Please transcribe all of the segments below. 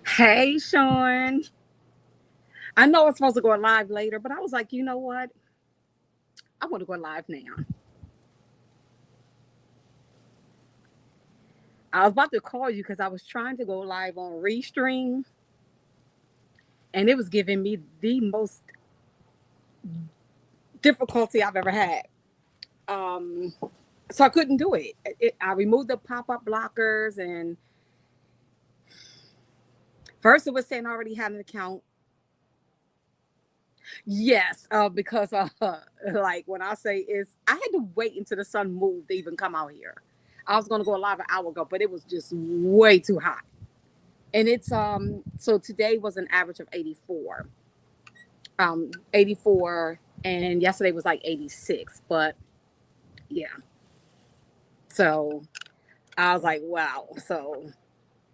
Hey, Sean. I know it's supposed to go live later, but I was like, you know what? I want to go live now. I was about to call you because I was trying to go live on Restream, and it was giving me the most difficulty I've ever had. Um, so I couldn't do it. I removed the pop-up blockers, and first it was saying I already had an account. Yes, because like when I say is, I had to wait until the sun moved to even come out here. I was gonna go live an hour ago, but it was just way too hot. And it's so today was an average of 84. 84, and yesterday was like 86. But yeah. So I was like, wow. So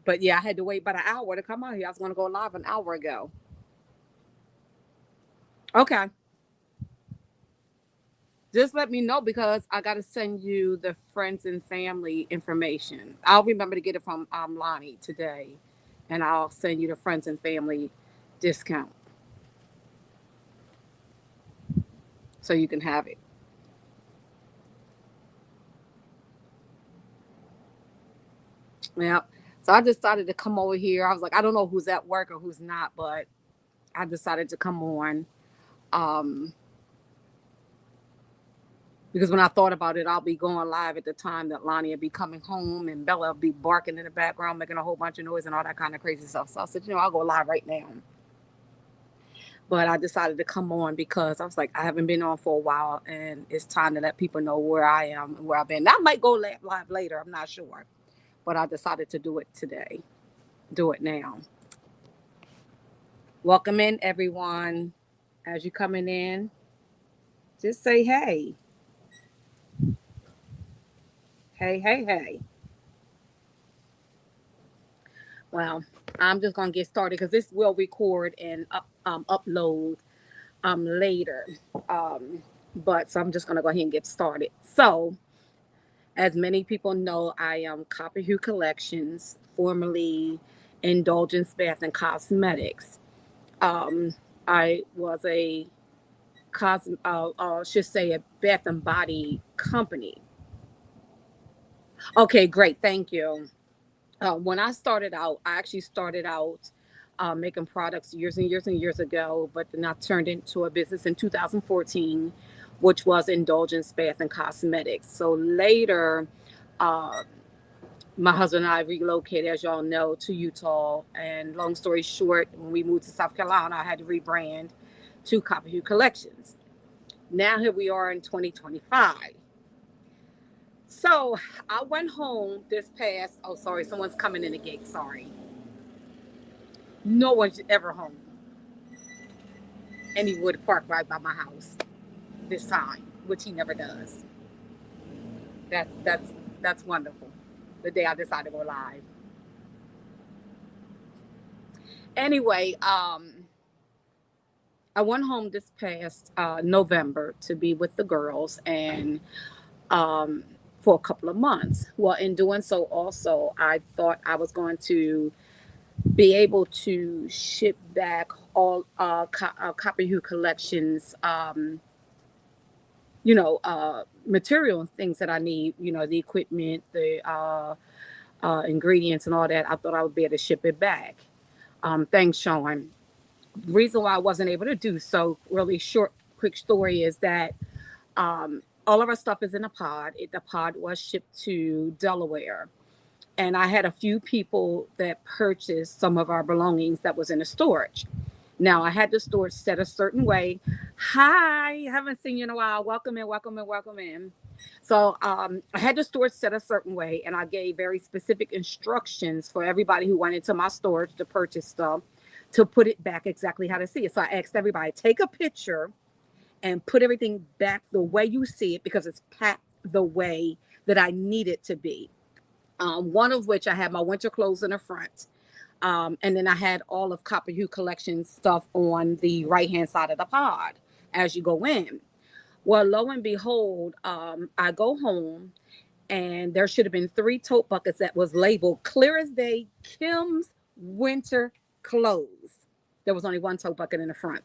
but yeah, I had to wait about an hour to come out here. I was gonna go live an hour ago. Okay. Just let me know because I got to send you the friends and family information. I'll remember to get it from Lonnie today, and I'll send you the friends and family discount so you can have it. Yeah. So I decided to come over here. I was like, I don't know who's at work or who's not, but I decided to come on um, because when I thought about it, I'll be going live at the time that Lonnie will be coming home and Bella will be barking in the background, making a whole bunch of noise and all that kind of crazy stuff. So I said, I'll go live right now. But I decided to come on because I was like, I haven't been on for a while, and it's time to let people know where I am and where I've been. That might go live later, I'm not sure, but I decided to do it today. Do it now. Welcome in, everyone. As you coming in, just say hey, hey, hey, hey. Well, I'm just gonna get started because this will record and upload later. Um, but so I'm just gonna go ahead and get started. So as many people know, I am Copper Hue Collections, formerly Indulgence Bath and Cosmetics. Um, I was a should say a bath and body company. Okay, great, thank you. When I started out, I actually started out making products years and years and years ago, but then I turned into a business in 2014, which was Indulgence Bath and Cosmetics. So later, uh, my husband and I relocated, as y'all know, to Utah. And long story short, when we moved to South Carolina, I had to rebrand to Copper Hue Collections. Now here we are in 2025. So I went home this past. Oh, sorry, someone's coming in the gate. Sorry, no one's ever home, and he would park right by my house this time, which he never does. That's wonderful. The day I decided to go live. Anyway, I went home this past November to be with the girls and um, for a couple of months. Well, in doing so, also, I thought I was going to be able to ship back all Copper Hue Collections, material and things that I need, the equipment, the ingredients, and all that. I thought I would be able to ship it back. Thanks, Sean. Reason why I wasn't able to do so, really short, quick story is that all of our stuff is in a pod. The pod was shipped to Delaware. And I had a few people that purchased some of our belongings that was in the storage. Now I had the storage set a certain way. Hi, haven't seen you in a while. Welcome in, welcome in, welcome in. So I had the storage set a certain way, and I gave very specific instructions for everybody who went into my storage to purchase stuff to put it back exactly how to see it. So I asked everybody, take a picture and put everything back the way you see it because it's packed the way that I need it to be. One of which I had my winter clothes in the front. And then I had all of Copper Hue Collection stuff on the right hand side of the pod as you go in. Well, lo and behold, I go home and there should have been three tote buckets that was labeled clear as day Kim's winter clothes. There was only one tote bucket in the front.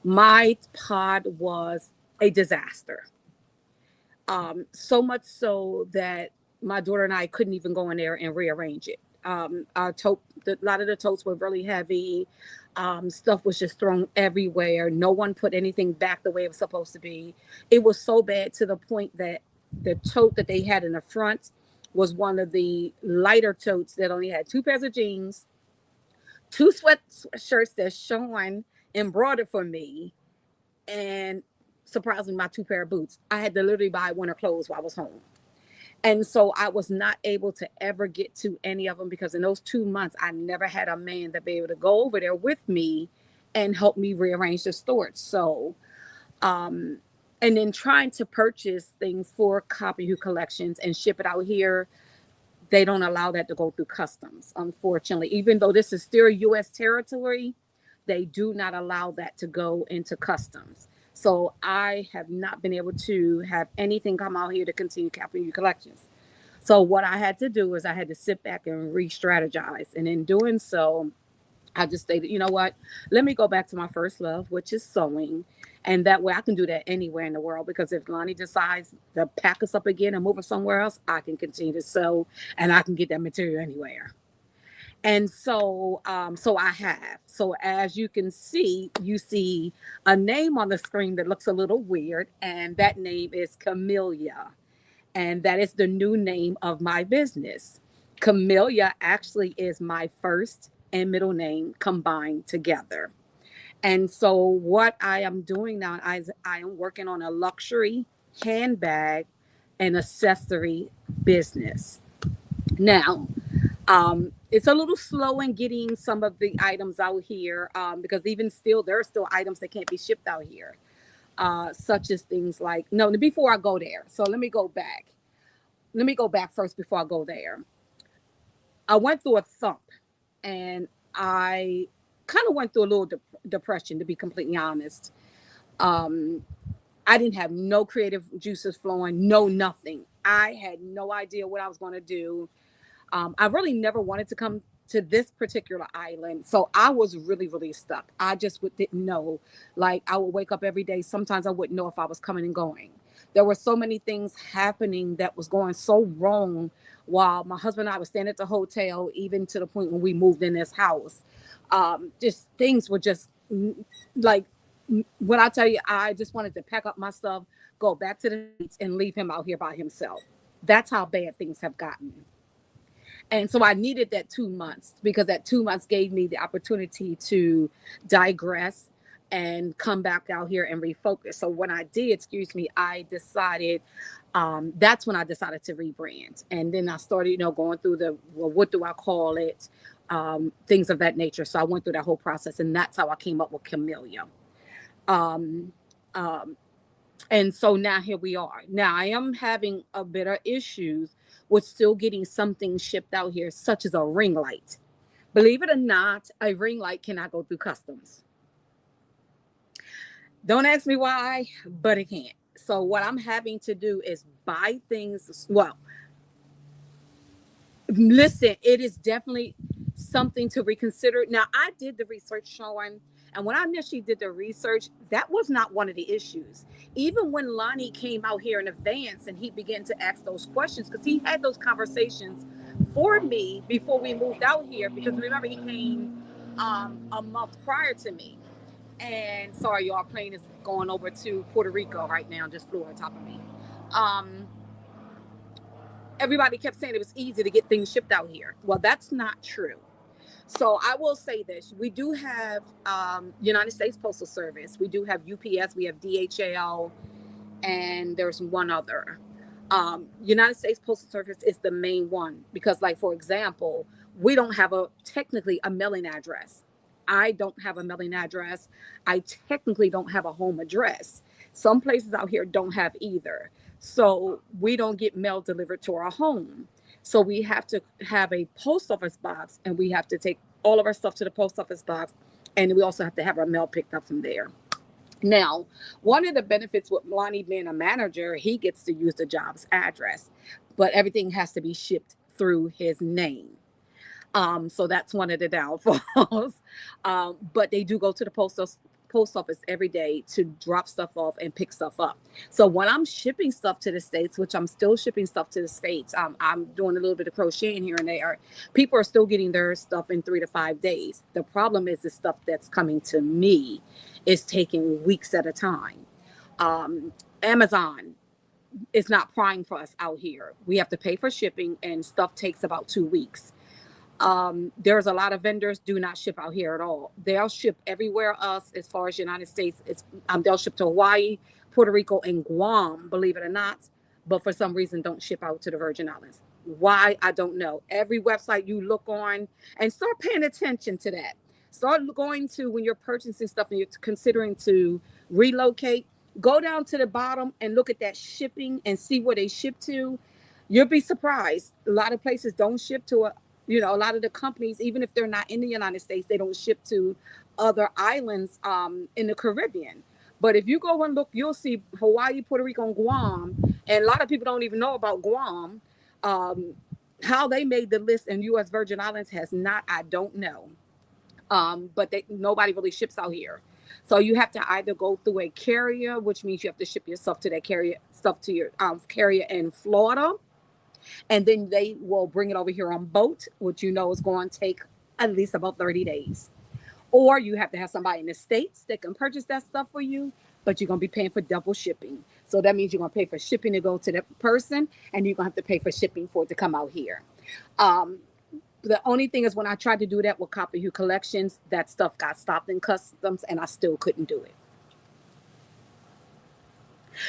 My pod was a disaster. So much so that my daughter and I couldn't even go in there and rearrange it. A lot of the totes were really heavy. Stuff was just thrown everywhere. No one put anything back the way it was supposed to be. It was so bad to the point that the tote that they had in the front was one of the lighter totes that only had two pairs of jeans, two sweatshirts that Sean embroidered for me, and surprisingly, my two pair of boots. I had to literally buy winter clothes while I was home. And so I was not able to ever get to any of them because in those 2 months, I never had a man that be able to go over there with me and help me rearrange the storage. So, um, and then trying to purchase things for Copy Who Collections and ship it out here, they don't allow that to go through customs, unfortunately. Even though this is still U.S. territory, they do not allow that to go into customs. So I have not been able to have anything come out here to continue Copy collections. So what I had to do is I had to sit back and re-strategize. And in doing so, I just stated, you know what? Let me go back to my first love, which is sewing. And that way I can do that anywhere in the world because if Lonnie decides to pack us up again and move us somewhere else, I can continue to sew and I can get that material anywhere. And so I have. So as you can see, you see a name on the screen that looks a little weird, and that name is Kimelia, and that is the new name of my business. Kimelia actually is my first and middle name combined together. And so what I am doing now, I am working on a luxury handbag and accessory business. Now, it's a little slow in getting some of the items out here because even still, there are still items that can't be shipped out here, such as things like, no, before I go there. So let me go back. Let me go back first before I go there. I went through a thump and I kind of went through a little depression, to be completely honest. Um, I didn't have no creative juices flowing, no nothing. I had no idea what I was going to do. I really never wanted to come to this particular island. So I was really, really stuck. I just didn't know. Like I would wake up every day. Sometimes I wouldn't know if I was coming and going. There were so many things happening that was going so wrong while my husband and I were staying at the hotel, even to the point when we moved in this house. Just things were just like, when I tell you, I just wanted to pack up my stuff, go back to the States and leave him out here by himself. That's how bad things have gotten. And so I needed that 2 months because that 2 months gave me the opportunity to digress and come back out here and refocus. So when I did, excuse me, I decided that's when I decided to rebrand. And then I started, going through well, what do I call it? Things of that nature. So I went through that whole process and that's how I came up with Camellia. Um, um, and so now here we are. Now I am having a bit of issues with still getting something shipped out here, such as a ring light. Believe it or not, a ring light cannot go through customs. Don't ask me why, but it can't. So what I'm having to do is buy things. Well, listen, it is definitely something to reconsider. Now, I did the research showing, and when I initially did the research, that was not one of the issues. Even when Lonnie came out here in advance and he began to ask those questions, because he had those conversations for me before we moved out here, because remember, he came a month prior to me. And sorry, y'all, plane is going over to Puerto Rico right now, just flew on top of me. Um, Everybody kept saying it was easy to get things shipped out here. Well, that's not true. So I will say this: we do have United States Postal Service, we do have UPS, we have DHL, and there's one other. United States Postal Service is the main one because, like for example, we don't have technically a mailing address. I don't have a mailing address. I technically don't have a home address. Some places out here don't have either. So we don't get mail delivered to our home. So we have to have a post office box and we have to take all of our stuff to the post office box. And we also have to have our mail picked up from there. Now, one of the benefits with Lonnie being a manager, he gets to use the job's address, but everything has to be shipped through his name. So that's one of the downfalls. But they do go to the post office every day to drop stuff off and pick stuff up. So when I'm shipping stuff to the States, which I'm still shipping stuff to the States, I'm doing a little bit of crocheting here and there. People are still getting their stuff in 3 to 5 days. The problem is the stuff that's coming to me is taking weeks at a time. Amazon is not prime for us out here. We have to pay for shipping, and stuff takes about 2 weeks. There's a lot of vendors do not ship out here at all. They'll ship everywhere else as far as United States. They'll ship to Hawaii, Puerto Rico, and Guam, believe it or not, but for some reason don't ship out to the Virgin Islands. Why? I don't know. Every website you look on, and start paying attention to that. Start going to, when you're purchasing stuff and you're considering to relocate, go down to the bottom and look at that shipping and see where they ship to. You'll be surprised. A lot of places don't ship to a lot of the companies, even if they're not in the United States, they don't ship to other islands in the Caribbean. But if you go and look, you'll see Hawaii, Puerto Rico, and Guam. And a lot of people don't even know about Guam. Um, how they made the list in U.S. Virgin Islands has not, I don't know. But nobody really ships out here. So you have to either go through a carrier, which means you have to ship your stuff to that carrier, stuff to your carrier in Florida, and then they will bring it over here on boat, which is going to take at least about 30 days. Or you have to have somebody in the States that can purchase that stuff for you, but you're going to be paying for double shipping. So that means you're going to pay for shipping to go to the person, and you're going to have to pay for shipping for it to come out here. Um, the only thing is, when I tried to do that with Copper Hue Collections, that stuff got stopped in customs, and I still couldn't do it.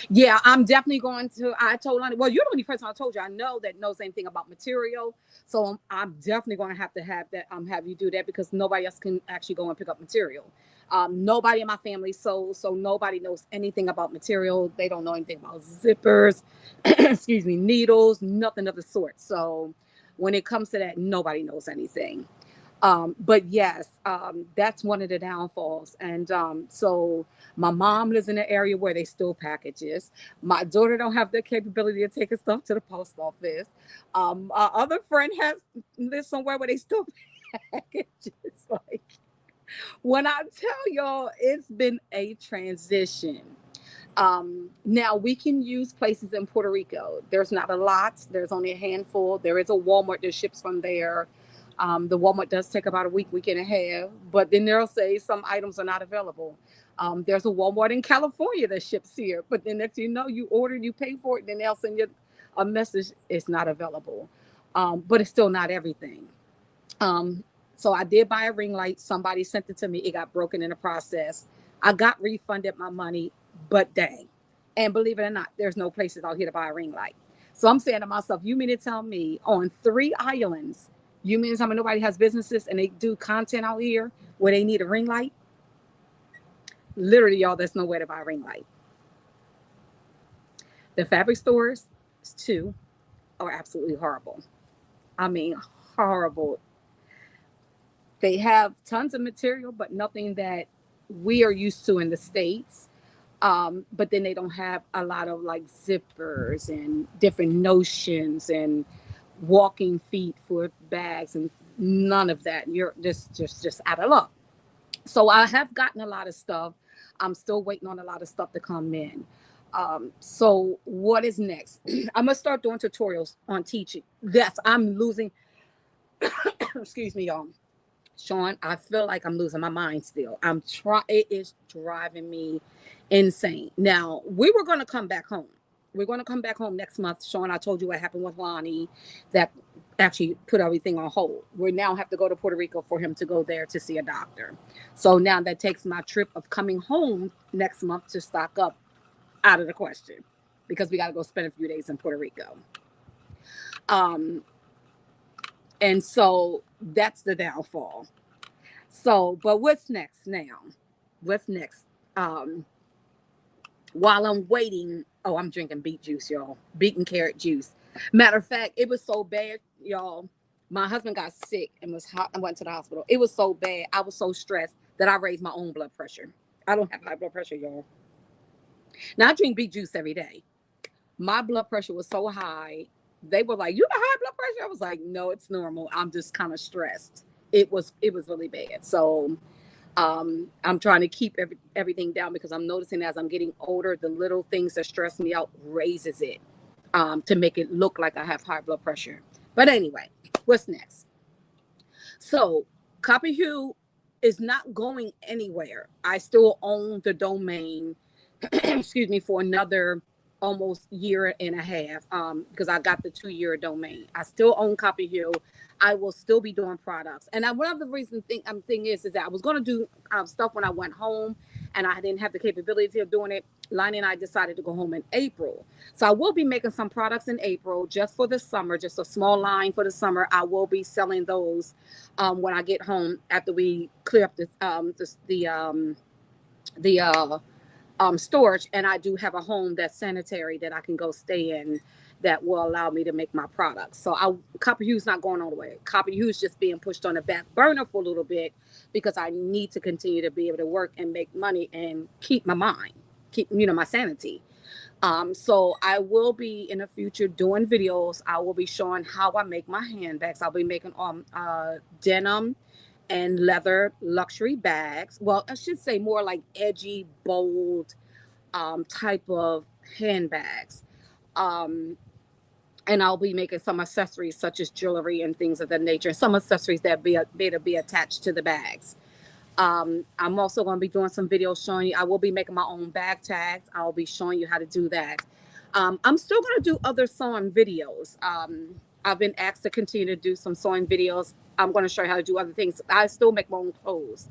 Yeah, I'm definitely going to. I told Lonnie, well, you're the only person I told you I know that knows anything about material. So I'm definitely going to have that, have you do that, because nobody else can actually go and pick up material. Nobody in my family, so nobody knows anything about material. They don't know anything about zippers, excuse me, needles, nothing of the sort. So when it comes to that, nobody knows anything. But yes, that's one of the downfalls. And so my mom lives in an area where they still packages. My daughter don't have the capability of taking stuff to the post office. Our other friend lives somewhere where they still packages. Like, when I tell y'all, it's been a transition. Now we can use places in Puerto Rico. There's not a lot. There's only a handful. There is a Walmart that ships from there. The Walmart does take about a week and a half, but then they'll say some items are not available. There's a Walmart in California that ships here, but then next you ordered, you pay for it, then they'll send you a message, it's not available. But it's still not everything. So I did buy a ring light. Somebody sent it to me. It got broken in the process. I got refunded my money, but dang. And believe it or not, there's no places out here to buy a ring light. So I'm saying to myself, you mean to tell me on 3 islands, you mean to tell me nobody has businesses and they do content out here where they need a ring light? Literally, y'all, there's nowhere to buy a ring light. The fabric stores, too, are absolutely horrible. I mean, horrible. They have tons of material, but nothing that we are used to in the States. But then they don't have a lot of like zippers and different notions and walking feet for bags and none of that. You're just out of luck. So I have gotten a lot of stuff. I'm still waiting on a lot of stuff to come in. So what is next? I'm gonna start doing tutorials on teaching. Yes, I'm losing. Excuse me, y'all. Sean, I feel like I'm losing my mind still. I'm trying. It is driving me insane. Now, we were going to come back home. We're going to come back home next month. Sean, I told you what happened with Lonnie that actually put everything on hold. We now have to go to Puerto Rico for him to go there to see a doctor. So now that takes my trip of coming home next month to stock up out of the question, because we got to go spend a few days in Puerto Rico. And so that's the downfall. So, but what's next now? What's next? While I'm waiting, I'm drinking beet juice, y'all. Beet and carrot juice. Matter of fact, it was so bad, y'all. My husband got sick and was hot and went to the hospital. It was so bad. I was so stressed that I raised my own blood pressure. I don't have high blood pressure, y'all. Now I drink beet juice every day. My blood pressure was so high They were like, "You got high blood pressure?" I was like, "No, it's normal. I'm just kind of stressed." It was really bad. So I'm trying to keep everything down because I'm noticing as I'm getting older, the little things that stress me out raises it to make it look like I have high blood pressure. But anyway, what's next? So Copy Hue is not going anywhere. I still own the domain, excuse me, for another almost year and a half because I got the 2 year domain. I still own Copy Hill. I will still be doing products. And one of the reasons thing is that I was going to do stuff when I went home and I didn't have the capability of doing it. Lonnie and I decided to go home in April. So I will be making some products in April just for the summer, just a small line for the summer. I will be selling those when I get home after we clear up the storage, and I do have a home that's sanitary that I can go stay in that will allow me to make my products. So Copper Hue's not going all the way. Copper Hue's just being pushed on the back burner for a little bit because I need to continue to be able to work and make money and keep my mind, keep my sanity. So I will be in the future doing videos. I will be showing how I make my handbags. I'll be making denim and leather luxury bags. Well, I should say more like edgy, bold type of handbags. Um, and I'll be making some accessories such as jewelry and things of that nature. Some accessories that be attached to the bags. I'm also going to be doing some videos showing you. I will be making my own bag tags. I'll be showing you how to do that. I'm still going to do other sewing videos. I've been asked to continue to do some sewing videos. I'm going to show you how to do other things. I still make my own clothes.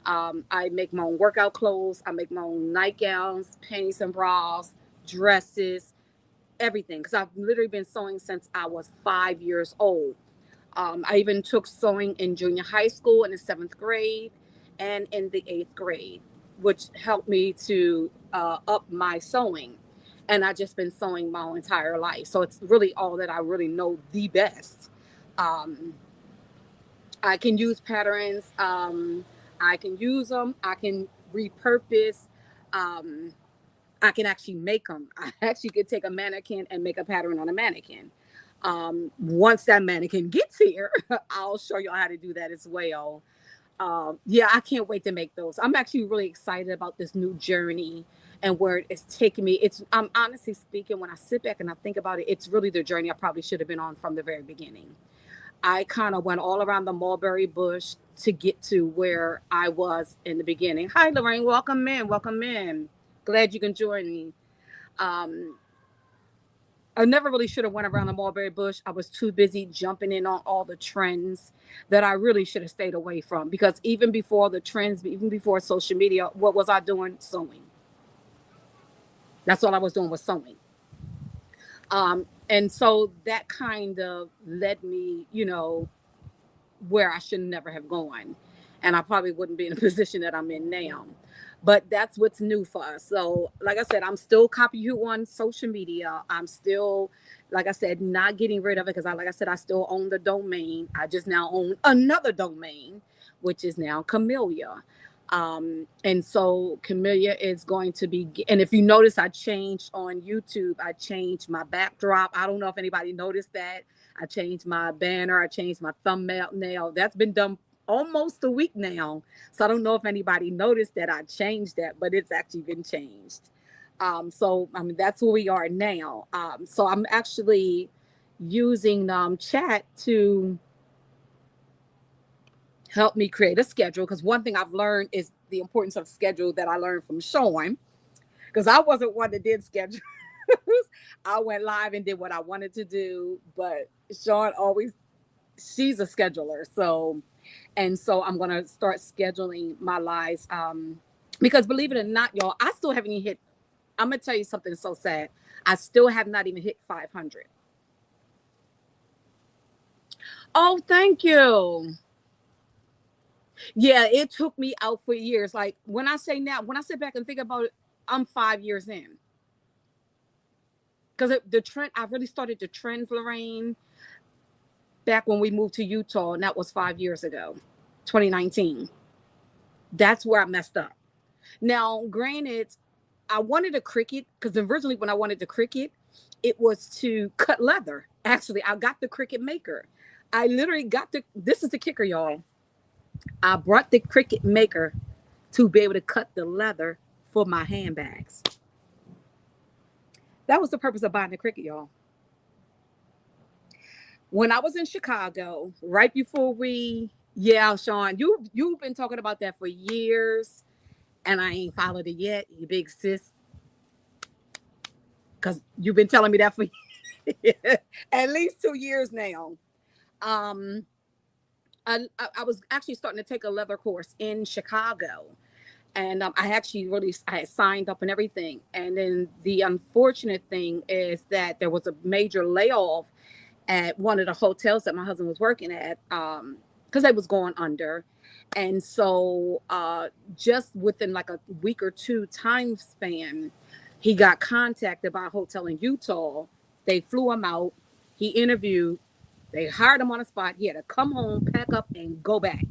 I make my own workout clothes. I make my own nightgowns, panties and bras, dresses, everything. Because I've literally been sewing since I was 5 years old. I even took sewing in junior high school in the seventh grade and in the eighth grade, which helped me to up my sewing. And I just been sewing my whole entire life. So it's really all that I really know the best. Um, I can use patterns. I can use them. I can repurpose. Um, I can actually make them. I actually could take a mannequin and make a pattern on a mannequin. Once that mannequin gets here, I'll show you how to do that as well. Yeah, I can't wait to make those. I'm actually really excited about this new journey and where it's taking me. I'm honestly speaking, when I sit back and I think about it, it's really the journey I probably should have been on from the very beginning. I kind of went all around the mulberry bush to get to where I was in the beginning. Hi, Lorraine. Welcome in. Welcome in. Glad you can join me. Um, I never really should have went around the mulberry bush. I was too busy jumping in on all the trends that I really should have stayed away from. Because even before the trends, even before social media, what was I doing? Sewing. That's all I was doing was sewing. And so that kind of led me, where I should never have gone. And I probably wouldn't be in the position that I'm in now. But that's what's new for us. So, like I said, I'm still copy you on social media. I'm still, like I said, not getting rid of it because, like I said, I still own the domain. I just now own another domain, which is now Kimelia. And so Kimelia is going to be, and if you notice, I changed on YouTube. I changed my backdrop. I don't know if anybody noticed that. I changed my banner. I changed my thumbnail. Now that's been done almost a week now. So I don't know if anybody noticed that I changed that, but it's actually been changed. So I mean that's where we are now. So I'm actually using chat to help me create a schedule because one thing I've learned is the importance of schedule that I learned from Sean because I wasn't one that did schedules. I went live and did what I wanted to do, but Sean always, she's a scheduler. So I'm going to start scheduling my lives. Because believe it or not, y'all, I still haven't even hit, I'm going to tell you something so sad. I still have not even hit 500. Oh, thank you. Yeah, it took me out for years. Like when I say now, when I sit back and think about it, I'm 5 years in. Because the trend, I really started the trends, Lorraine, back when we moved to Utah, and that was 5 years ago, 2019. That's where I messed up. Now, granted, I wanted a Cricut because originally when I wanted the Cricut, It was to cut leather. Actually, I got the Cricut maker. I literally got this is the kicker, y'all. I brought the Cricut maker to be able to cut the leather for my handbags. That was the purpose of buying the Cricut, y'all. When I was in Chicago, right before yeah, Sean, you've been talking about that for years, and I ain't followed it yet, you big sis, because you've been telling me that for at least 2 years now. Um, I was actually starting to take a leather course in Chicago, and I had signed up and everything. And then the unfortunate thing is that there was a major layoff at one of the hotels that my husband was working at, because they was going under. And so just within like a week or two time span, he got contacted by a hotel in Utah. They flew him out. He interviewed. They hired him on the spot. He had to come home, pack up, and go back.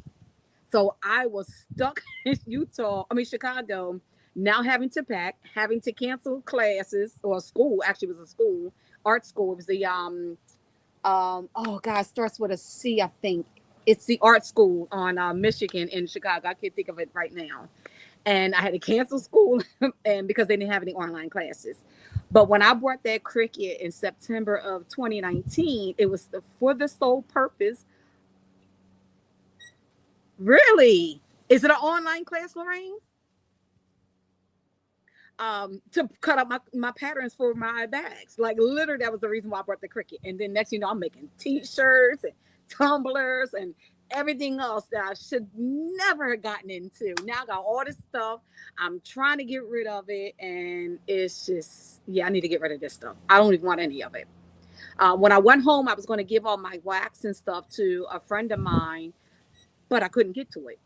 So I was stuck in Chicago, now having to pack, having to cancel classes or school. Actually, it was a school, art school. It was the oh God, it starts with a C, I think. It's the art school on Michigan in Chicago. I can't think of it right now. And I had to cancel school and because they didn't have any online classes. But when I bought that Cricut in September of 2019, it was for the sole purpose. Really? Is it an online class, Lorraine? To cut up my patterns for my bags. Like literally, that was the reason why I brought the Cricut. And then next, I'm making T-shirts and tumblers and everything else that I should never have gotten into. Now I got all this stuff. I'm trying to get rid of it, and it's just, yeah, I need to get rid of this stuff. I don't even want any of it. When I went home, I was going to give all my wax and stuff to a friend of mine, but I couldn't get to it.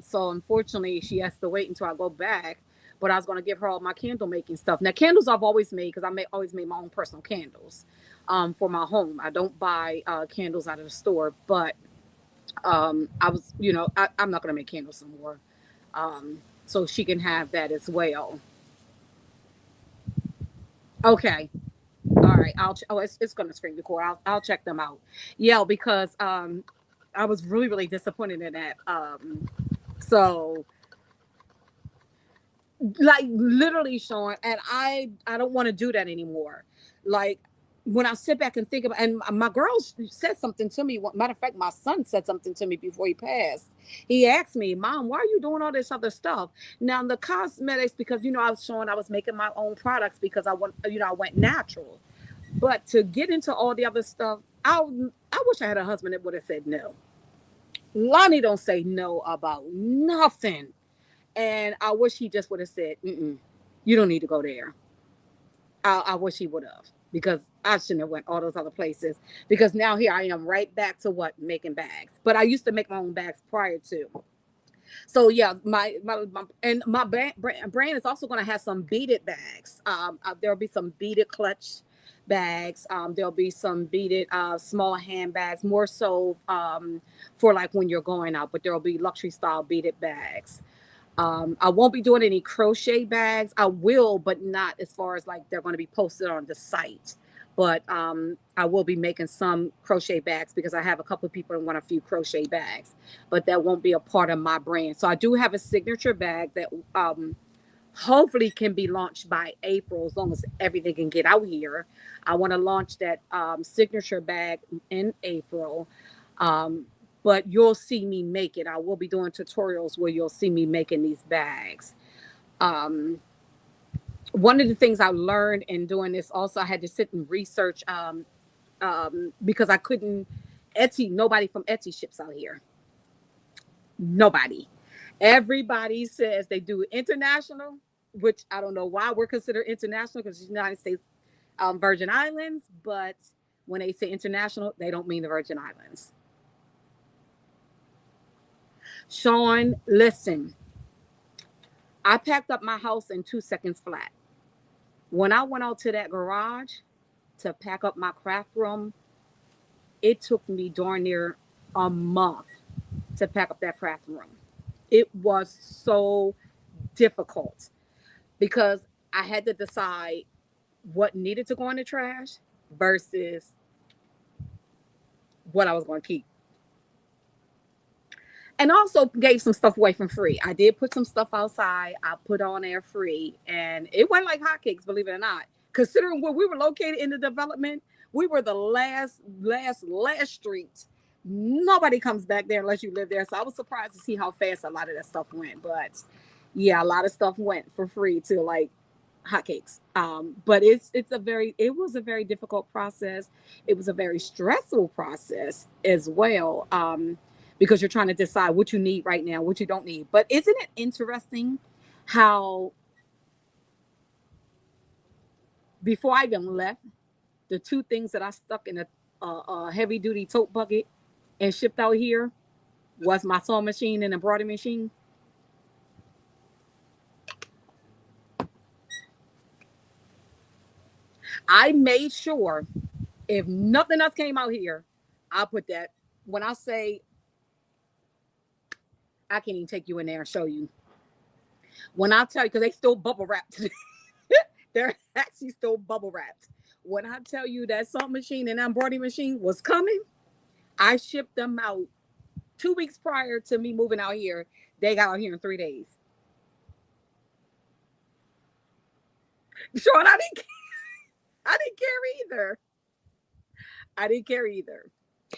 So unfortunately, she has to wait until I go back. But I was going to give her all my candle making stuff. Now, candles I've always made because always made my own personal candles for my home. I don't buy candles out of the store, but I was, I'm not going to make candles anymore. So she can have that as well. Okay. All right. It's going to screen record. I'll check them out. Yeah, because I was really, really disappointed in that. So like literally, Sean, and I don't want to do that anymore. Like when I sit back and think about, and my girl said something to me. Matter of fact, my son said something to me before he passed. He asked me, "Mom, why are you doing all this other stuff?" Now the cosmetics, because I was showing I was making my own products because I went natural. But to get into all the other stuff, I wish I had a husband that would have said no. Lonnie don't say no about nothing. And I wish he just would have said, mm-mm, you don't need to go there. I wish he would have because I shouldn't have went all those other places because now here I am right back to making bags. But I used to make my own bags prior to. So yeah, my brand is also going to have some beaded bags. There'll be some beaded clutch bags. There'll be some beaded small handbags, more so for like when you're going out. But there'll be luxury style beaded bags. I won't be doing any crochet bags. I will, but not as far as like they're going to be posted on the site. But I will be making some crochet bags because I have a couple of people that want a few crochet bags, but that won't be a part of my brand. So I do have a signature bag that hopefully can be launched by April as long as everything can get out here. I want to launch that signature bag in April. But you'll see me make it. I will be doing tutorials where you'll see me making these bags. Um, One of the things I learned in doing this also, I had to sit and research because I couldn't, Etsy, nobody from Etsy ships out here. Nobody. Everybody says they do international, which I don't know why we're considered international because the United States Virgin Islands, but when they say international, they don't mean the Virgin Islands. Sean, listen, I packed up my house in 2 seconds flat. When I went out to that garage to pack up my craft room, it took me darn near a month to pack up that craft room. It was so difficult because I had to decide what needed to go in the trash versus what I was going to keep. And also gave some stuff away from free. I did put some stuff outside. I put on there free, and it went like hotcakes. Believe it or not, considering where we were located in the development, we were the last street. Nobody comes back there unless you live there. So I was surprised to see how fast a lot of that stuff went. But yeah, a lot of stuff went for free to like hotcakes. But it was a very difficult process. It was a very stressful process as well. Because you're trying to decide what you need right now, what you don't need. But isn't it interesting how before I even left, the two things that I stuck in a heavy duty tote bucket and shipped out here was my sewing machine and embroidery machine. I made sure if nothing else came out here, I'll put that. When I say I can't even take you in there and show you. When I tell you, because they still bubble wrapped, they're actually still bubble wrapped. When I tell you that sewing machine and embroidery machine was coming, I shipped them out 2 weeks prior to me moving out here. They got out here in 3 days. Sean, I didn't care either. I didn't care either.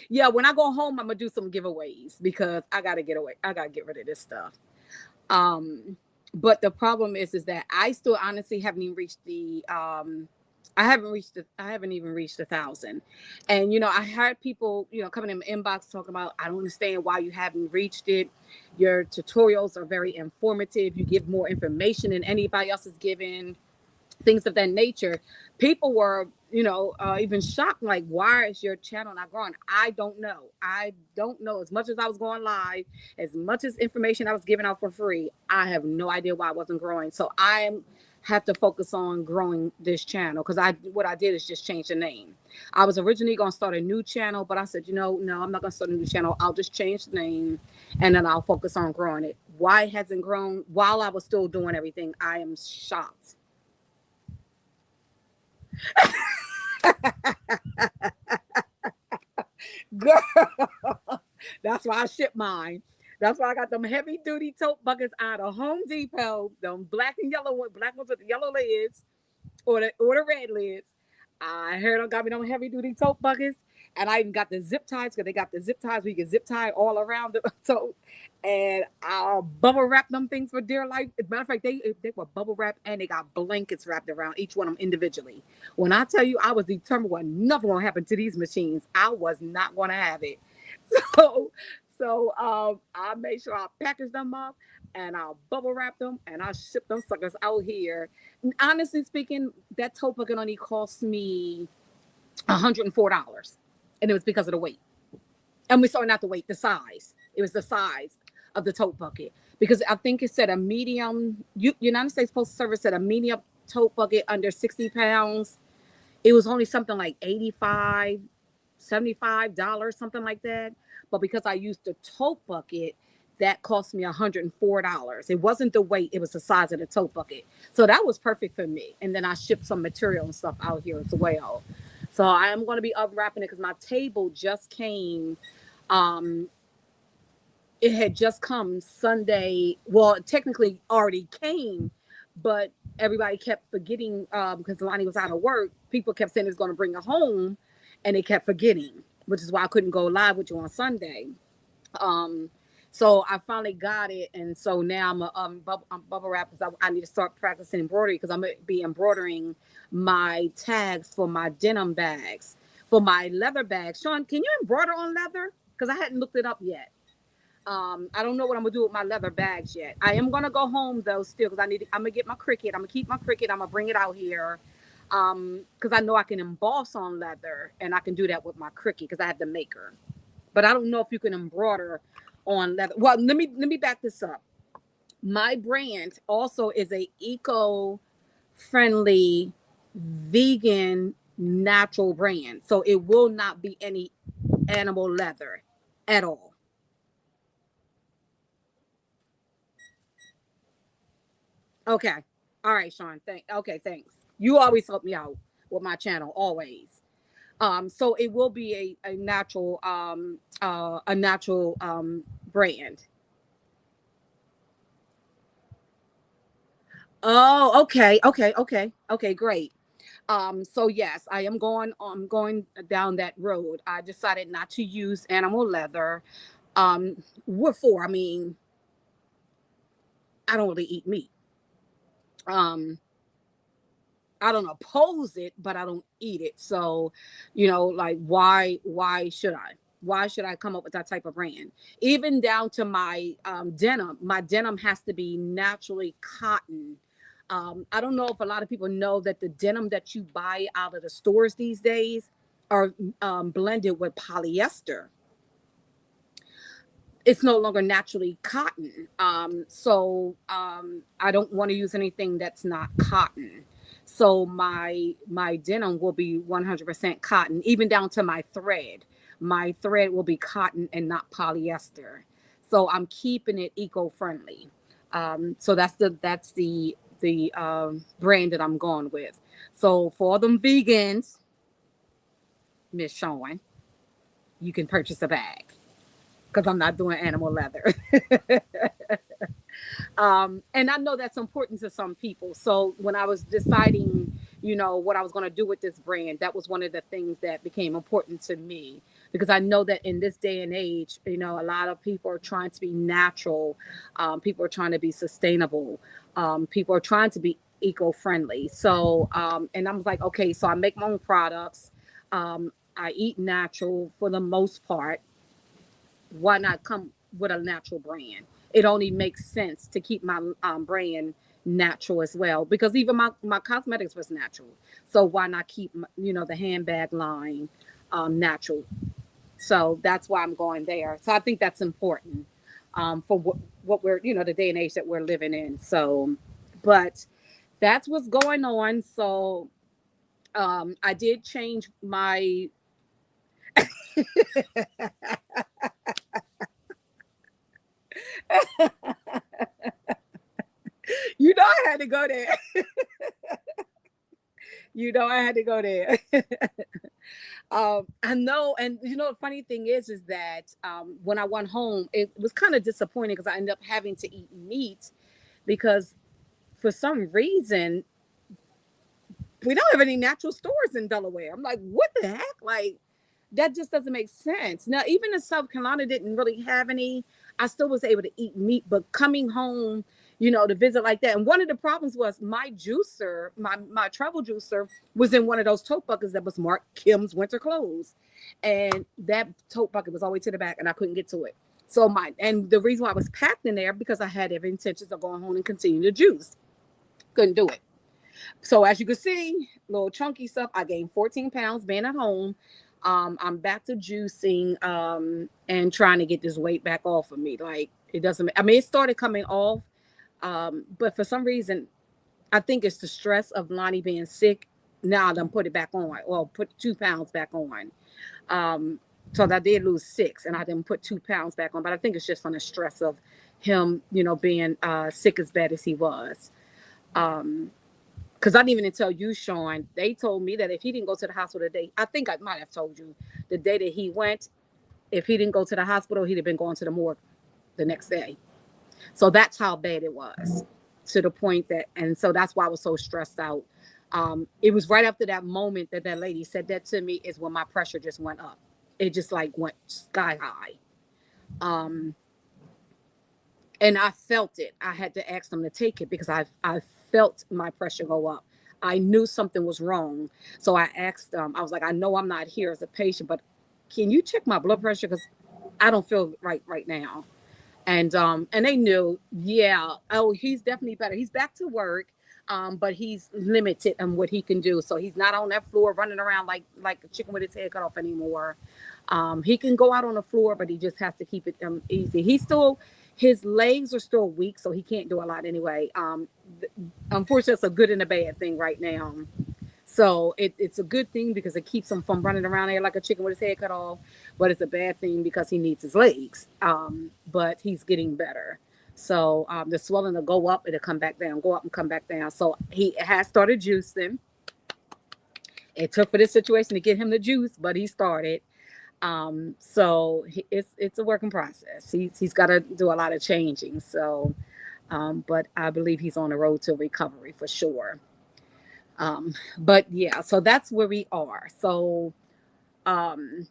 Yeah, when I go home, I'm gonna do some giveaways because I gotta get away. I gotta get rid of this stuff. Um, but the problem is that I still honestly haven't even reached the I haven't even reached 1,000. And I had people, coming in my inbox talking about I don't understand why you haven't reached it. Your tutorials are very informative. You give more information than anybody else is giving, things of that nature. People were, even shocked, like, why is your channel not growing? I don't know. I don't know. As much as I was going live, as much as information I was giving out for free, I have no idea why I wasn't growing. So I have to focus on growing this channel because what I did is just change the name. I was originally going to start a new channel, but I said, no, I'm not going to start a new channel. I'll just change the name and then I'll focus on growing it. Why it hasn't grown while I was still doing everything, I am shocked. Girl, that's why I ship mine. That's why I got them heavy duty tote buckets out of Home Depot, them black ones with the yellow lids or the red lids. I heard them got me them heavy duty tote buckets, and I even got the zip ties because they got the zip ties where you can zip tie all around the tote. And I'll bubble wrap them things for dear life. As a matter of fact, they were bubble wrap and they got blankets wrapped around each one of them individually. When I tell you, I was determined what nothing gonna happen to these machines. I was not gonna have it. So, so I made sure I packaged them up and I'll bubble wrap them and I'll ship them suckers out here. Honestly speaking, that tote bucket only cost me $104, and it was because of the weight. And we saw not the weight, the size. It was the size of the tote bucket because I think it said a medium. United States Postal Service said a medium tote bucket under 60 pounds. It was only something like 85, $75, something like that. But because I used the tote bucket, that cost me $104. It wasn't the weight, it was the size of the tote bucket. So that was perfect for me. And then I shipped some material and stuff out here as well. So I am going to be unwrapping it because my table just came. Um, it had just come Sunday. Well, it technically already came, but everybody kept forgetting because Lonnie was out of work. People kept saying it was going to bring it home, and they kept forgetting, which is why I couldn't go live with you on Sunday. Um, so I finally got it, and so now I'm bubble wrap because I need to start practicing embroidery because I'm gonna be embroidering my tags for my denim bags, for my leather bags. Sean, can you embroider on leather? Because I hadn't looked it up yet. I don't know what I'm gonna do with my leather bags yet. I am gonna go home though still because I'm gonna get my Cricut. I'm gonna keep my Cricut. I'm gonna bring it out here because I know I can emboss on leather and I can do that with my Cricut because I have the maker. But I don't know if you can embroider on leather. Well, let me back this up. My brand also is a eco-friendly, vegan, natural brand, so it will not be any animal leather at all. Okay. All right, Sean. Okay, thanks. You always help me out with my channel, always. So it will be a natural brand. Oh, okay, okay, okay, okay, great. So yes, I'm going down that road. I decided not to use animal leather. What for? I mean, I don't really eat meat. Um, I don't oppose it, but I don't eat it. So, like why should I? Why should I come up with that type of brand? Even down to my denim. My denim has to be naturally cotton. I don't know if a lot of people know that the denim that you buy out of the stores these days are blended with polyester. It's no longer naturally cotton. So I don't want to use anything that's not cotton. So my denim will be 100% cotton, even down to my thread. My thread will be cotton and not polyester. So I'm keeping it eco-friendly. So that's the brand that I'm going with. So for them vegans, Miss Shawn, you can purchase a bag because I'm not doing animal leather. And I know that's important to some people. So when I was deciding, what I was going to do with this brand, that was one of the things that became important to me because I know that in this day and age, a lot of people are trying to be natural. People are trying to be sustainable. People are trying to be eco-friendly. So, and I was like, okay, so I make my own products. I eat natural for the most part. Why not come with a natural brand? It only makes sense to keep my brand natural as well because even my cosmetics was natural. So why not keep the handbag line natural? So that's why I'm going there. So I think that's important for what we're the day and age that we're living in. So, but that's what's going on. So I did change my I had to go there. I had to go there. I know, and the funny thing is that when I went home, it was kind of disappointing because I ended up having to eat meat because for some reason we don't have any natural stores in Delaware. I'm like, what the heck? Like, that just doesn't make sense. Now, even in South Carolina didn't really have any. I still was able to eat meat, but coming home, to visit like that. And one of the problems was my juicer, my travel juicer, was in one of those tote buckets that was marked Kim's winter clothes, and that tote bucket was all the way to the back, and I couldn't get to it. So the reason why I was packed in there because I had every intentions of going home and continuing to juice. Couldn't do it. So as you can see, little chunky stuff. I gained 14 pounds being at home. I'm back to juicing and trying to get this weight back off of me. Like it doesn't. I mean, it started coming off, but for some reason, I think it's the stress of Lonnie being sick. Now I done put it back on. Well, put 2 pounds back on. So I did lose 6, and I didn't put 2 pounds back on. But I think it's just from the stress of him, being sick as bad as he was. Because I didn't even tell you, Shawn. They told me that if he didn't go to the hospital today, I think I might have told you the day that he went. If he didn't go to the hospital, he'd have been going to the morgue the next day. So that's how bad it was, to the point that, and so that's why I was so stressed out. It was right after that moment that that lady said that to me is when my pressure just went up. It just like went sky high. Um, and I felt it. I had to ask them to take it because I felt my pressure go up. I knew something was wrong, so I asked them. I was like, I know I'm not here as a patient, but can you check my blood pressure because I don't feel right now. And they knew, yeah, oh, he's definitely better. He's back to work, but he's limited on what he can do. So he's not on that floor running around like a chicken with his head cut off anymore. He can go out on the floor, but he just has to keep it easy. His legs are still weak, so he can't do a lot anyway. Unfortunately, it's a good and a bad thing right now. So it's a good thing because it keeps him from running around there like a chicken with his head cut off. But it's a bad thing because he needs his legs. But he's getting better. So the swelling will go up, it'll come back down, go up and come back down. So he has started juicing. It took for this situation to get him the juice, but he started. So it's a working process. He's got to do a lot of changing. So, but I believe he's on the road to recovery for sure. But yeah, so that's where we are. So, um,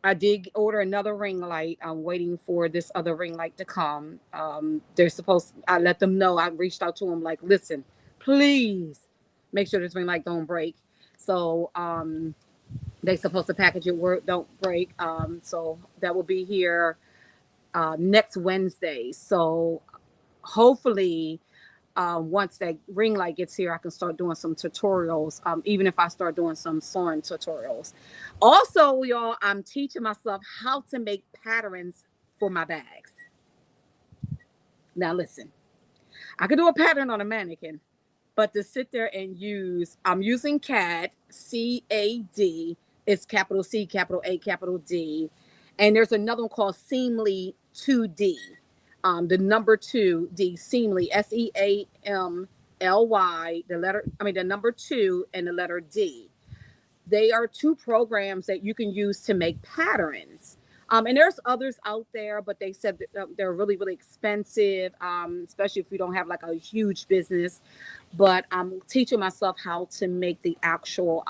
I did order another ring light. I'm waiting for this other ring light to come. They're supposed. I let them know. I reached out to them like, listen, please make sure this ring light don't break. So they supposed to package it where it don't break. So that will be here next Wednesday. So hopefully once that ring light gets here, I can start doing some tutorials, even if I start doing some sewing tutorials. Also, y'all, I'm teaching myself how to make patterns for my bags. Now, listen, I could do a pattern on a mannequin, but to sit there and I'm using CAD, CAD, it's capital C, capital A, capital D. And there's another one called Seamly 2D. The number 2D, Seamly, SEAMLY, the number 2 and the letter D. They are two programs that you can use to make patterns. And there's others out there, but they said that, they're really, really expensive, especially if you don't have like a huge business. But I'm teaching myself how to make the actual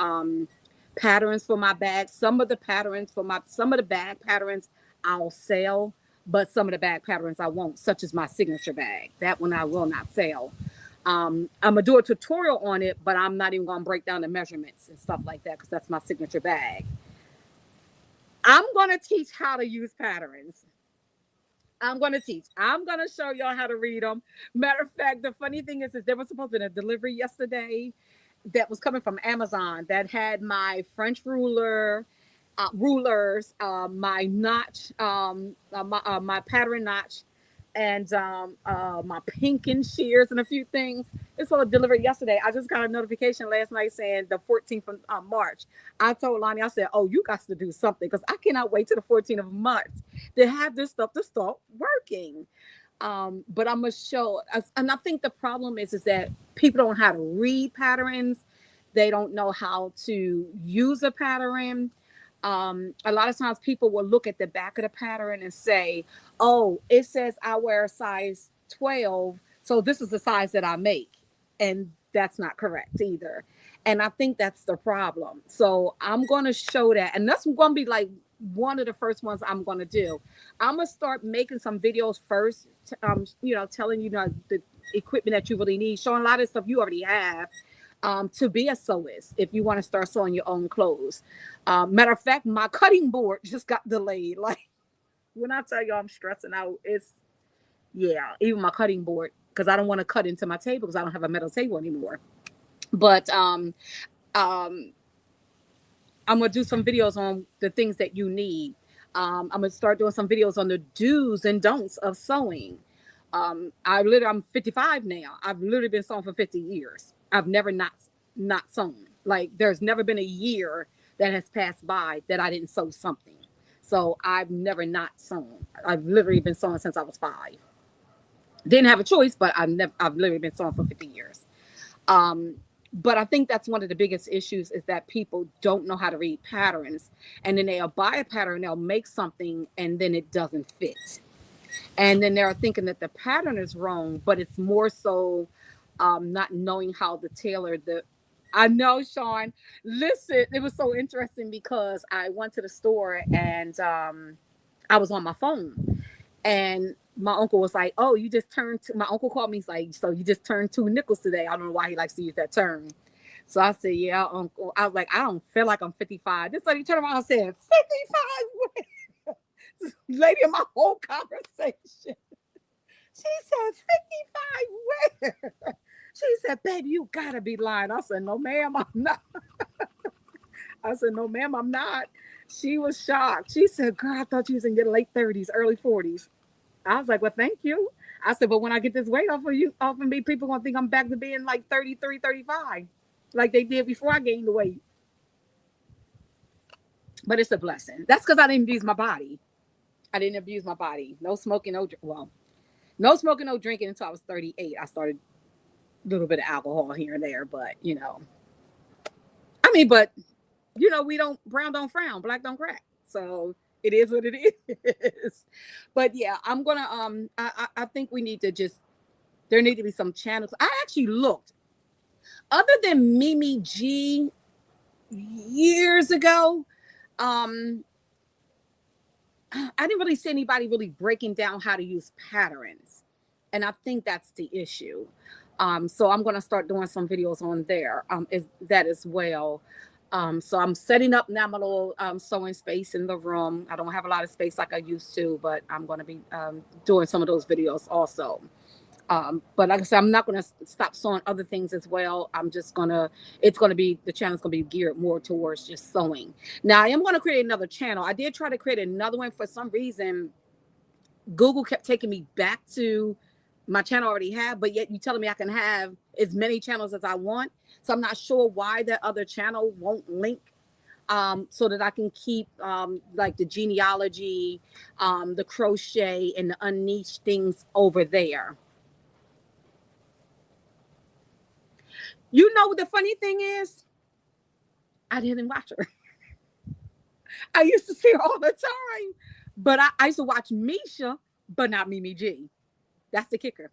patterns for my bags. Some of the bag patterns I'll sell, but some of the bag patterns I won't, such as my signature bag. That one I will not sell. I'm gonna do a tutorial on it, but I'm not even gonna break down the measurements and stuff like that because that's my signature bag. I'm gonna teach how to use patterns. I'm gonna teach. I'm gonna show y'all how to read them. Matter of fact, the funny thing is there was supposed to be a delivery yesterday that was coming from Amazon that had my French rulers, my notch, my pattern notch, and my pink and shears and a few things. It's all delivered yesterday. I just got a notification last night saying the 14th of March. I told Lonnie, I said, "Oh, you got to do something because I cannot wait till the 14th of March to have this stuff to start working." But I'm gonna show, and I think the problem is that people don't know how to read patterns. They don't know how to use a pattern. A lot of times people will look at the back of the pattern and say, "Oh, it says I wear a size 12, so this is the size that I make," and that's not correct either. And I think that's the problem. So I'm going to show that, and that's going to be like one of the first ones I'm going to do. I'm gonna start making some videos first, telling the equipment that you really need, showing a lot of stuff you already have, to be a sewist if you want to start sewing your own clothes. Matter of fact, my cutting board just got delayed. Like when I tell you I'm stressing out, it's yeah, even my cutting board because I don't want to cut into my table because I don't have a metal table anymore. But um, I'm gonna do some videos on the things that you need. I'm gonna start doing some videos on the do's and don'ts of sewing. I'm 55 now. I've literally been sewing for 50 years. I've never not sewn. Like there's never been a year that has passed by that I didn't sew something. So I've never not sewn. I've literally been sewing since I was 5. Didn't have a choice, but I've literally been sewing for 50 years. Um, but I think that's one of the biggest issues is that people don't know how to read patterns, and then they'll buy a pattern, they'll make something, and then it doesn't fit, and then they're thinking that the pattern is wrong, but it's more so not knowing how to tailor the. I know, Sean. Listen, it was so interesting because I went to the store and I was on my phone, and my uncle was like, "Oh, you just turned." My uncle called me. He's like, "So you just turned 2 nickels today?" I don't know why he likes to use that term. So I said, "Yeah, uncle." I was like, "I don't feel like I'm 55." This lady turned around and said, "55?" Lady in my whole conversation. She said, 55 where? She said, "Baby, you gotta be lying." I said, "No, ma'am, I'm not." I said, "No, ma'am, I'm not." She was shocked. She said, "Girl, I thought you was in your late 30s, early 40s." I was like, "Well, thank you." I said, "But when I get this weight off of me, people gonna think I'm back to being like 33, 35, like they did before I gained the weight." But it's a blessing. That's because I didn't abuse my body. I didn't abuse my body. No smoking, no smoking, no drinking until I was 38. I started a little bit of alcohol here and there, but I mean, but we don't, brown don't frown, black don't crack. So it is what it is. But yeah, I'm gonna I think we need to just, there need to be some channels. I actually looked, other than Mimi G years ago, um I didn't really see anybody really breaking down how to use patterns. And I think that's the issue. So I'm going to start doing some videos on there, is that as well. So I'm setting up now my little sewing space in the room. I don't have a lot of space like I used to, but I'm going to be doing some of those videos also. But like I said, I'm not going to stop sewing other things as well. I'm just going to, it's going to be, the channel's going to be geared more towards just sewing. Now I am going to create another channel. I did try to create another one. For some reason, Google kept taking me back to my channel I already have, but yet you telling me I can have as many channels as I want. So I'm not sure why that other channel won't link, so that I can keep like the genealogy, the crochet, and the unniched things over there. You know, the funny thing is, I didn't watch her. I used to see her all the time, but I used to watch Misha, but not Mimi G. That's the kicker.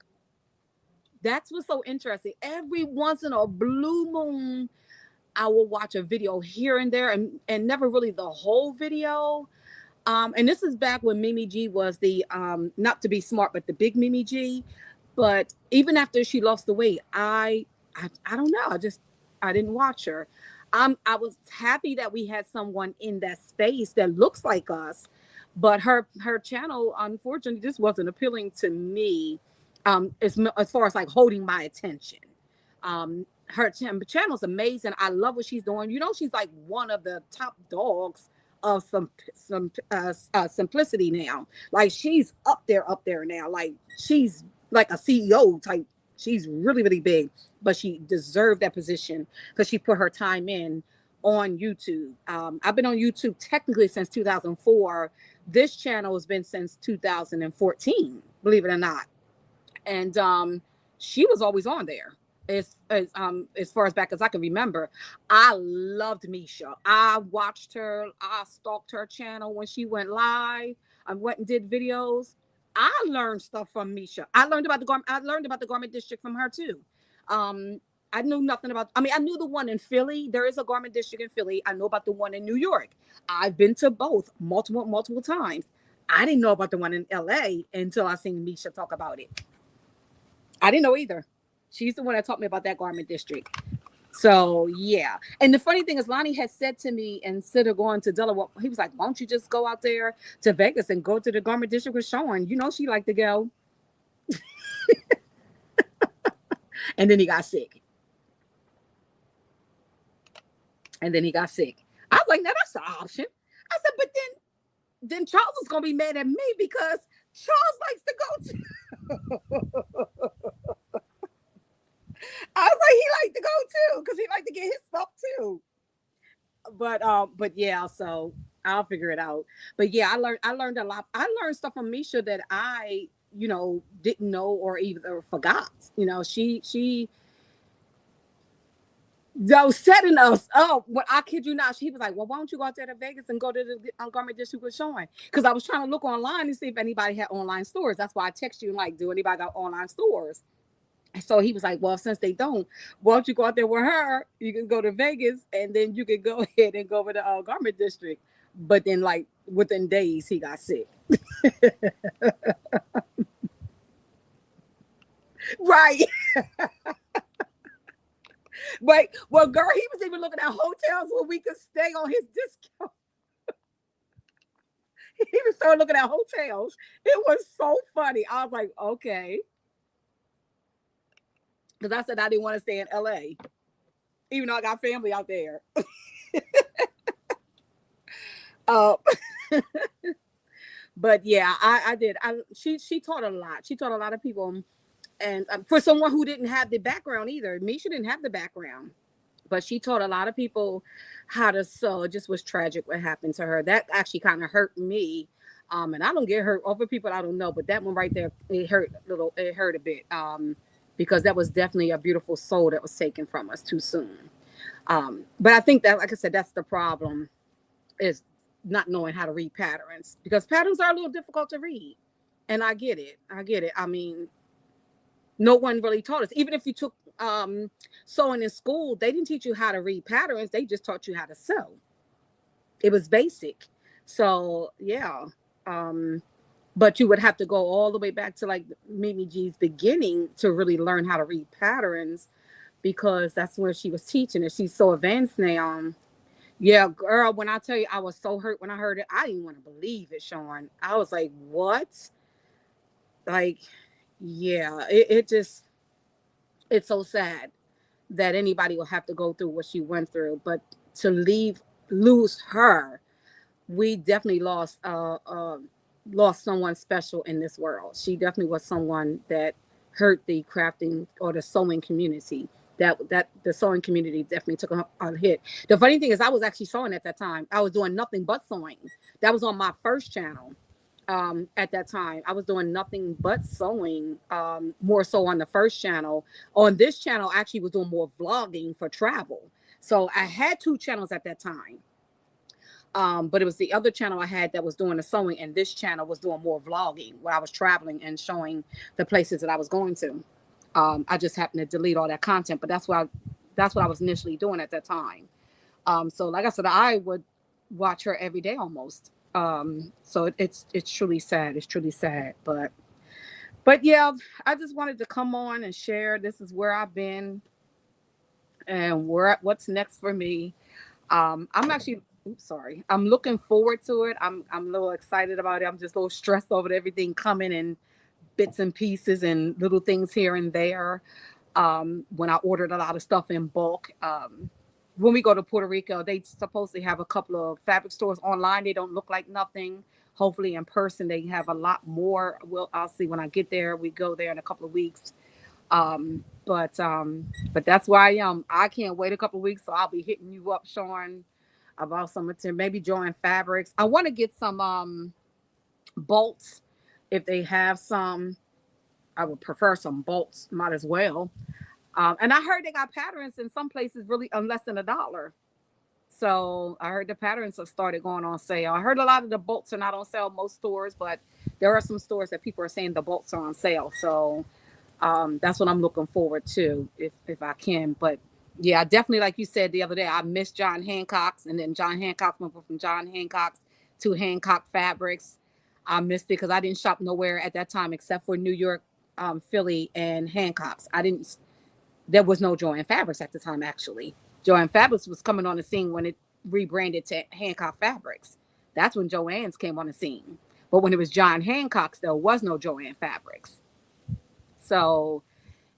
That's what's so interesting. Every once in a blue moon, I will watch a video here and there, and never really the whole video. And this is back when Mimi G was the not to be smart, but the big Mimi G. But even after she lost the weight, I don't know. I didn't watch her. I was happy that we had someone in that space that looks like us, but her channel unfortunately just wasn't appealing to me. As far as like holding my attention. Her channel's amazing. I love what she's doing. You know, she's like one of the top dogs of some simplicity now. Like she's up there now. Like she's like a CEO type. She's really, really big, but she deserved that position because she put her time in on YouTube. I've been on YouTube technically since 2004. This channel has been since 2014, believe it or not. And she was always on there as far as back as I can remember. I loved Misha. I watched her. I stalked her channel when she went live. I went and did videos. I learned stuff from Misha. I learned about the garment district from her too. I knew nothing about. I mean, I knew the one in Philly. There is a garment district in Philly. I know about the one in New York. I've been to both multiple times. I didn't know about the one in LA until I seen Misha talk about it. I didn't know either. She's the one that taught me about that garment district. So yeah. And the funny thing is, Lonnie had said to me, instead of going to Delaware, he was like, "Why don't you just go out there to Vegas and go to the garment district with Sean? You know she liked to go." And then he got sick. I was like, "No, that's an option." I said, "But then Charles is gonna be mad at me because Charles likes to go to." I was like, he liked to go too, because he liked to get his stuff too. But yeah, so I'll figure it out. But yeah, I learned a lot. I learned stuff from Misha that I, didn't know or either forgot. She was setting us up. What, I kid you not, she was like, "Well, why don't you go out there to Vegas and go to the garment district with Sean?" Because I was trying to look online to see if anybody had online stores. That's why I text you and like, "Do anybody got online stores?" So he was like, "Well, since they don't, why don't you go out there with her? You can go to Vegas, and then you can go ahead and go over the garment district." But then, like within days, he got sick. Right. Right. Well, girl, he was even looking at hotels where we could stay on his discount. He was started looking at hotels. It was so funny. I was like, okay. Because I said I didn't want to stay in LA, even though I got family out there. uh, but yeah, I did. She taught a lot. She taught a lot of people, and for someone who didn't have the background either, Misha didn't have the background, but she taught a lot of people how to sew. It just was tragic what happened to her. That actually kind of hurt me. And I don't get hurt over people I don't know, but that one right there, it hurt a little. It hurt a bit. Because that was definitely a beautiful soul that was taken from us too soon. But I think that, like I said, that's the problem, is not knowing how to read patterns, because patterns are a little difficult to read. And I get it. I get it. I mean, no one really taught us. Even if you took sewing in school, they didn't teach you how to read patterns. They just taught you how to sew. It was basic. So yeah. Um, but you would have to go all the way back to like Mimi G's beginning to really learn how to read patterns, because that's where she was teaching it. She's so advanced now. Yeah, girl, when I tell you I was so hurt when I heard it, I didn't want to believe it, Sean. I was like, what? Like, yeah, it just, it's so sad that anybody will have to go through what she went through. But to lose her, we definitely lost someone special in this world. She definitely was someone that hurt the crafting or the sewing community. That the sewing community definitely took a hit. The funny thing is, I was actually sewing at that time. I was doing nothing but sewing. That was on my first channel. At that time, I was doing nothing but sewing. More so on the first channel. On this channel, I actually was doing more vlogging for travel. So I had two channels at that time. But it was the other channel I had that was doing the sewing, and this channel was doing more vlogging, where I was traveling and showing the places that I was going to. I just happened to delete all that content, but that's what I was initially doing at that time. So like I said, I would watch her every day almost. So it's truly sad. It's truly sad. But yeah, I just wanted to come on and share. This is where I've been and what's next for me. I'm actually, oops, sorry. I'm looking forward to it. I'm a little excited about it. I'm just a little stressed over everything coming in bits and pieces and little things here and there. When I ordered a lot of stuff in bulk. When we go to Puerto Rico, they supposedly have a couple of fabric stores online. They don't look like nothing. Hopefully in person they have a lot more. I'll see when I get there. We go there in a couple of weeks. But that's where I am. I can't wait a couple of weeks, so I'll be hitting you up, Sean, about some material, maybe join fabrics. I want to get some bolts if they have some. I would prefer some bolts, might as well. And I heard they got patterns in some places really on less than $1. So I heard the patterns have started going on sale. I heard a lot of the bolts are not on sale most stores, but there are some stores that people are saying the bolts are on sale. So that's what I'm looking forward to if I can. But yeah, definitely, like you said the other day, I missed John Hancock's, and then John Hancock went from John Hancock's to Hancock Fabrics. I missed it because I didn't shop nowhere at that time except for New York, Philly, and Hancock's. I didn't. There was no Joanne Fabrics at the time. Actually, Joanne Fabrics was coming on the scene when it rebranded to Hancock Fabrics. That's when Joanne's came on the scene. But when it was John Hancock's, there was no Joanne Fabrics. So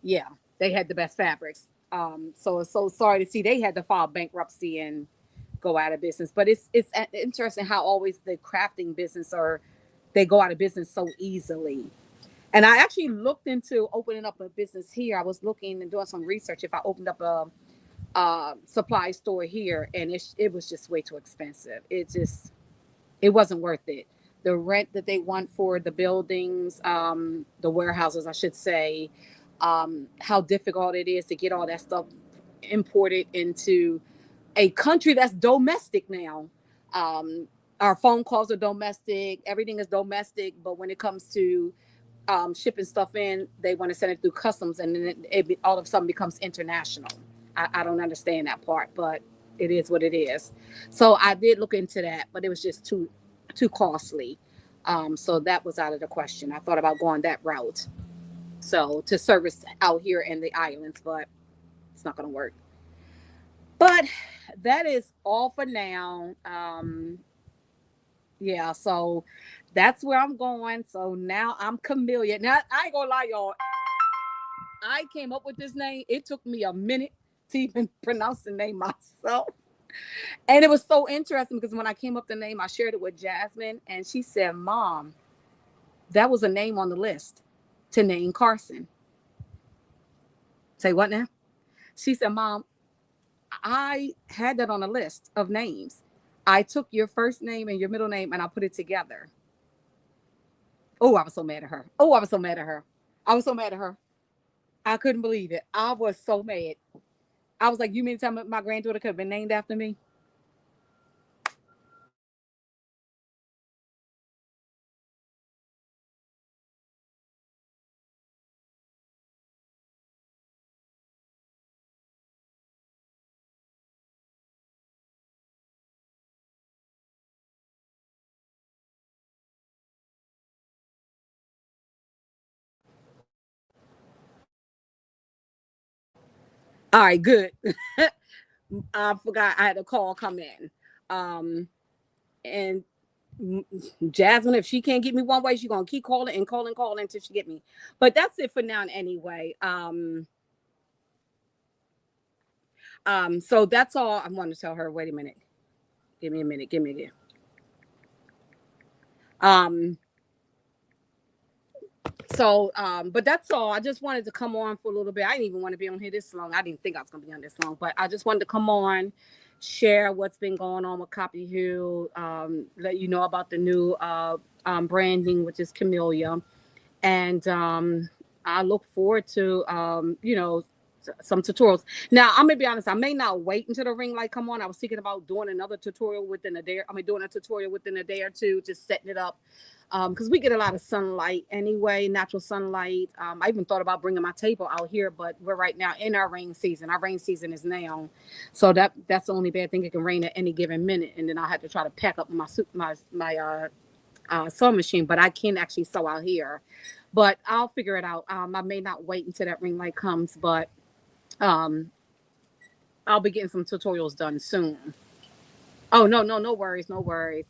yeah, they had the best fabrics. So it's so sorry to see they had to file bankruptcy and go out of business. But it's interesting how always the crafting business, or they go out of business so easily. And I actually looked into opening up a business here. I was looking and doing some research if I opened up a supply store here, and it was just way too expensive. It wasn't worth it. The rent that they want for the buildings, the warehouses, I should say, how difficult it is to get all that stuff imported into a country that's domestic now. Um, our phone calls are domestic, everything is domestic, but when it comes to shipping stuff in, they want to send it through customs, and then all of a sudden becomes international. I don't understand that part, but it is what it is. So I did look into that, but it was just too costly. So that was out of the question. I thought about going that route. So to service out here in the islands, but it's not going to work. But that is all for now. Yeah, so that's where I'm going. So now I'm Kimelia. Now I ain't gonna lie, y'all. I came up with this name. It took me a minute to even pronounce the name myself. And it was so interesting because when I came up with the name, I shared it with Jasmine, and she said, Mom, that was a name on the list to name Carson. Say what now? She said, Mom, I had that on a list of names. I took your first name and your middle name and I put it together. Oh, I was so mad at her. Oh, I was so mad at her. I was so mad at her. I couldn't believe it. I was so mad. I was like, you mean to tell me my granddaughter could have been named after me? All right, good. I forgot I had a call come in. Um, and Jasmine, if she can't get me one way, she's gonna keep calling and calling until she get me. But that's it for now anyway. So that's all I want to tell her. Wait a minute. Give me a minute. Give me again. Um, but that's all. I just wanted to come on for a little bit. I didn't even want to be on here this long. I didn't think I was gonna be on this long, but I just wanted to come on, share what's been going on with Copy Hill, let you know about the new branding, which is Kimelia. And I look forward to some tutorials. Now I'm gonna be honest, I may not wait until the ring light come on. I was thinking about doing another tutorial within a day. I mean, doing a tutorial within a day or two, just setting it up. Because we get a lot of sunlight anyway, natural sunlight. I even thought about bringing my table out here, but we're right now in our rain season. Our rain season is now, so that's the only bad thing. It can rain at any given minute, and then I had to try to pack up my sewing machine, but I can actually sew out here. But I'll figure it out. I may not wait until that ring light comes, but um, I'll be getting some tutorials done soon. Oh no, no, no worries, no worries.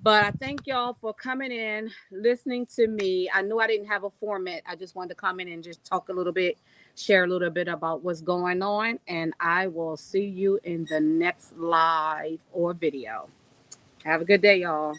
But I thank y'all for coming in, listening to me. I knew I didn't have a format. I just wanted to come in and just talk a little bit, share a little bit about what's going on, and I will see you in the next live or video. Have a good day, y'all.